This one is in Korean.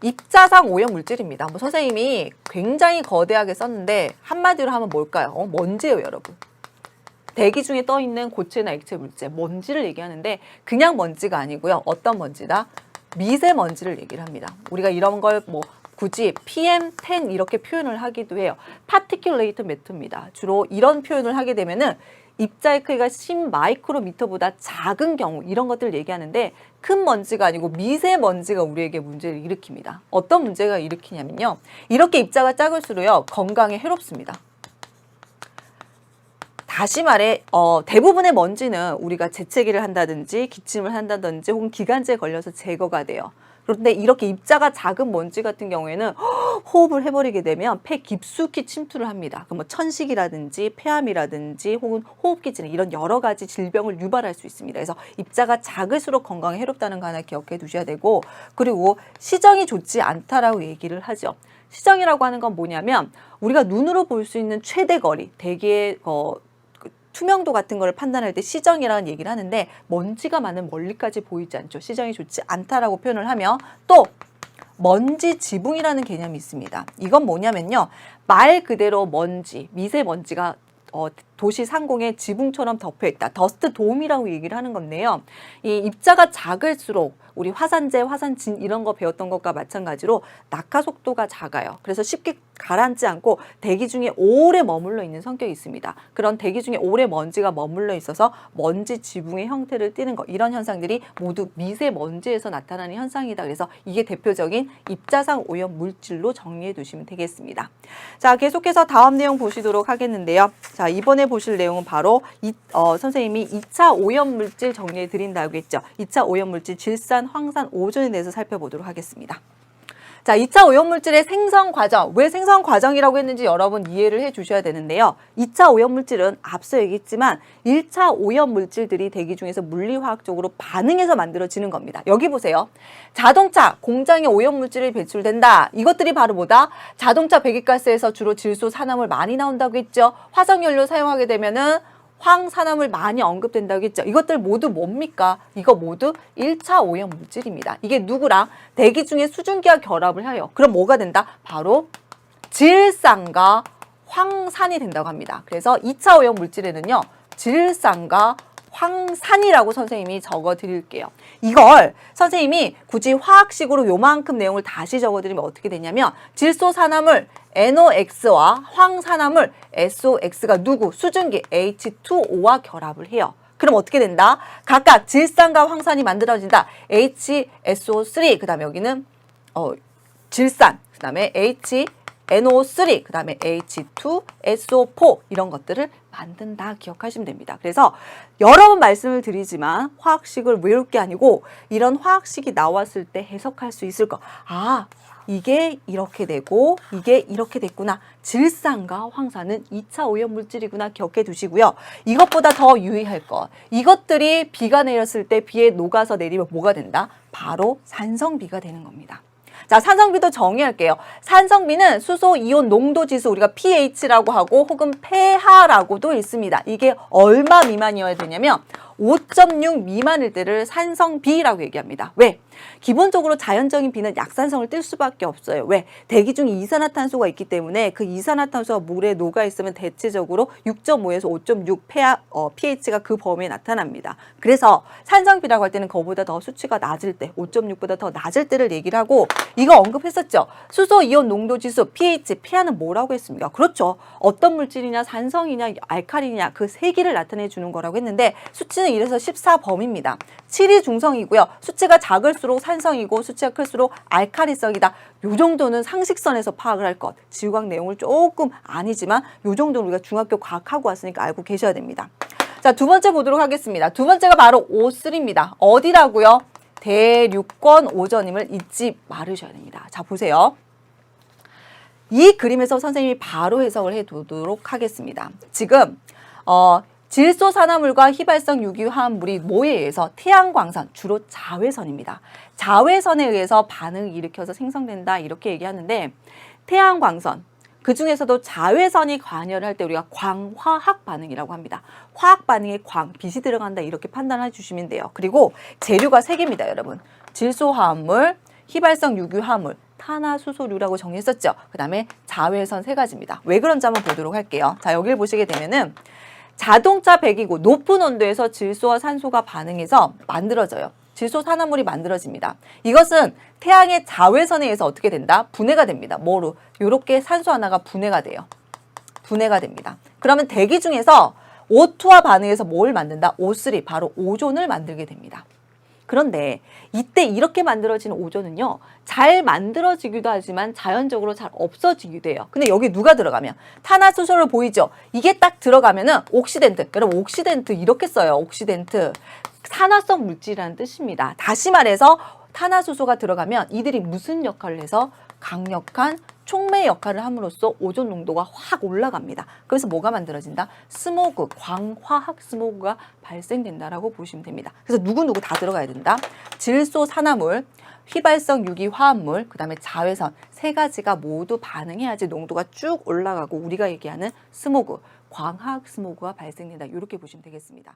입자상 오염 물질입니다. 뭐 선생님이 굉장히 거대하게 썼는데 한마디로 하면 뭘까요? 먼지예요, 여러분. 대기 중에 떠 있는 고체나 액체 물질, 먼지를 얘기하는데 그냥 먼지가 아니고요. 어떤 먼지다? 미세먼지를 얘기를 합니다. 우리가 이런 걸 뭐 굳이 PM10 이렇게 표현을 하기도 해요. 파티큘레이트 매터입니다. 주로 이런 표현을 하게 되면은 입자의 크기가 10마이크로미터보다 작은 경우 이런 것들을 얘기하는데 큰 먼지가 아니고 미세먼지가 우리에게 문제를 일으킵니다. 어떤 문제가 일으키냐면요. 이렇게 입자가 작을수록요. 건강에 해롭습니다. 다시 말해 대부분의 먼지는 우리가 재채기를 한다든지 기침을 한다든지 혹은 기관지에 걸려서 제거가 돼요. 그런데 이렇게 입자가 작은 먼지 같은 경우에는 호흡을 해버리게 되면 폐 깊숙이 침투를 합니다. 그럼 뭐 천식이라든지 폐암이라든지 혹은 호흡기질 이런 여러 가지 질병을 유발할 수 있습니다. 그래서 입자가 작을수록 건강에 해롭다는 거 하나 기억해 두셔야 되고, 그리고 시정이 좋지 않다라고 얘기를 하죠. 시정이라고 하는 건 뭐냐면 우리가 눈으로 볼 수 있는 최대 거리, 대기의 투명도 같은 거를 판단할 때 시정이라는 얘기를 하는데 먼지가 많은 멀리까지 보이지 않죠. 시정이 좋지 않다라고 표현을 하며 또 먼지 지붕이라는 개념이 있습니다. 이건 뭐냐면요. 말 그대로 먼지, 미세먼지가 도시 상공에 지붕처럼 덮여있다. 더스트 돔이라고 얘기를 하는 건데요. 이 입자가 작을수록 우리 화산재, 화산진 이런 거 배웠던 것과 마찬가지로 낙하 속도가 작아요. 그래서 쉽게 가라앉지 않고 대기 중에 오래 머물러 있는 성격이 있습니다. 그런 대기 중에 오래 먼지가 머물러 있어서 먼지 지붕의 형태를 띠는 것, 이런 현상들이 모두 미세먼지에서 나타나는 현상이다. 그래서 이게 대표적인 입자상 오염 물질로 정리해 두시면 되겠습니다. 자, 계속해서 다음 내용 보시도록 하겠는데요. 자, 이번에 보실 내용은 바로 선생님이 2차 오염 물질 정리해 드린다고 했죠. 2차 오염 물질 질산, 황산, 오존에 대해서 살펴보도록 하겠습니다. 자, 2차 오염물질의 생성 과정, 왜 생성 과정이라고 했는지 여러분 이해를 해 주셔야 되는데요. 2차 오염물질은 앞서 얘기했지만 1차 오염물질들이 대기 중에서 물리화학적으로 반응해서 만들어지는 겁니다. 여기 보세요. 자동차, 공장에 오염물질이 배출된다. 이것들이 바로 뭐다? 자동차 배기가스에서 주로 질소, 산화물 많이 나온다고 했죠. 화석연료 사용하게 되면은 황산화물 많이 언급된다고 했죠. 이것들 모두 뭡니까? 이거 모두 1차 오염 물질입니다. 이게 누구랑? 대기 중에 수증기와 결합을 해요. 그럼 뭐가 된다? 바로 질산과 황산이 된다고 합니다. 그래서 2차 오염 물질에는요. 질산과 황산이라고 선생님이 적어 드릴게요. 이걸 선생님이 굳이 화학식으로 요만큼 내용을 다시 적어 드리면 어떻게 되냐면 질소산화물 NOx와 황산화물 SOx가 누구? 수증기 H2O와 결합을 해요. 그럼 어떻게 된다? 각각 질산과 황산이 만들어진다. HSO3, 그 다음에 여기는 질산, 그 다음에 NO3, 그 다음에 H2SO4 이런 것들을 만든다 기억하시면 됩니다. 그래서 여러 번 말씀을 드리지만 화학식을 외울 게 아니고 이런 화학식이 나왔을 때 해석할 수 있을 거. 아, 이게 이렇게 되고 이게 이렇게 됐구나. 질산과 황산은 2차 오염물질이구나 기억해 두시고요. 이것보다 더 유의할 것. 이것들이 비가 내렸을 때 비에 녹아서 내리면 뭐가 된다? 바로 산성비가 되는 겁니다. 자, 산성비도 정의할게요. 산성비는 수소 이온 농도 지수, 우리가 pH라고 하고 혹은 폐하라고도 있습니다. 이게 얼마 미만이어야 되냐면 5.6 미만일 때를 산성비라고 얘기합니다. 왜? 기본적으로 자연적인 비는 약산성을 띨 수밖에 없어요. 왜? 대기 중에 이산화탄소가 있기 때문에 그 이산화탄소가 물에 녹아 있으면 대체적으로 6.5에서 5.6 pH가 그 범위에 나타납니다. 그래서 산성비라고 할 때는 그거보다 더 수치가 낮을 때, 5.6보다 더 낮을 때를 얘기를 하고, 이거 언급했었죠. 수소 이온 농도 지수 pH, pH는 뭐라고 했습니까? 그렇죠. 어떤 물질이냐, 산성이냐, 알칼리냐 그 세 개를 나타내 주는 거라고 했는데 수치는 이래서 14범위입니다. 7이 중성이고요. 수치가 작을수록 산성이고 수치가 클수록 알칼리성이다. 요 정도는 상식선에서 파악을 할 것. 지구과학 내용을 조금 아니지만 요 정도는 우리가 중학교 과학하고 왔으니까 알고 계셔야 됩니다. 자, 두 번째 보도록 하겠습니다. 두 번째가 바로 O3입니다. 어디라고요? 대륙권 오존임을 잊지 말으셔야 됩니다. 자, 보세요. 이 그림에서 선생님이 바로 해석을 해두도록 하겠습니다. 지금 질소산화물과 휘발성 유기화합물이 뭐에 의해서? 태양광선, 주로 자외선입니다. 자외선에 의해서 반응을 일으켜서 생성된다 이렇게 얘기하는데, 태양광선, 그 중에서도 자외선이 관여를 할 때 우리가 광화학 반응이라고 합니다. 화학 반응에 빛이 들어간다 이렇게 판단해 주시면 돼요. 그리고 재료가 세 개입니다, 여러분. 질소화합물, 휘발성 유기화합물, 탄화수소류라고 정리했었죠. 그 다음에 자외선 세 가지입니다. 왜 그런지 한번 보도록 할게요. 자, 여기를 보시게 되면은 자동차 배기구 높은 온도에서 질소와 산소가 반응해서 만들어져요. 질소산화물이 만들어집니다. 이것은 태양의 자외선에 의해서 어떻게 된다? 분해가 됩니다. 뭐로? 이렇게 산소 하나가 분해가 돼요. 분해가 됩니다. 그러면 대기 중에서 O2와 반응해서 뭘 만든다? O3, 바로 오존을 만들게 됩니다. 그런데 이때 이렇게 만들어진 오존은요, 잘 만들어지기도 하지만 자연적으로 잘 없어지기도 해요. 근데 여기 누가 들어가면 탄화수소를 보이죠? 이게 딱 들어가면은 옥시덴트. 여러분 옥시덴트 이렇게 써요. 옥시덴트. 산화성 물질이라는 뜻입니다. 다시 말해서 탄화수소가 들어가면 이들이 무슨 역할을 해서 강력한 촉매 역할을 함으로써 오존 농도가 확 올라갑니다. 그래서 뭐가 만들어진다? 스모그, 광화학 스모그가 발생된다라고 보시면 됩니다. 그래서 누구누구 다 들어가야 된다. 질소 산화물, 휘발성 유기 화합물, 그 다음에 자외선 세 가지가 모두 반응해야지 농도가 쭉 올라가고 우리가 얘기하는 스모그, 광화학 스모그가 발생된다. 이렇게 보시면 되겠습니다.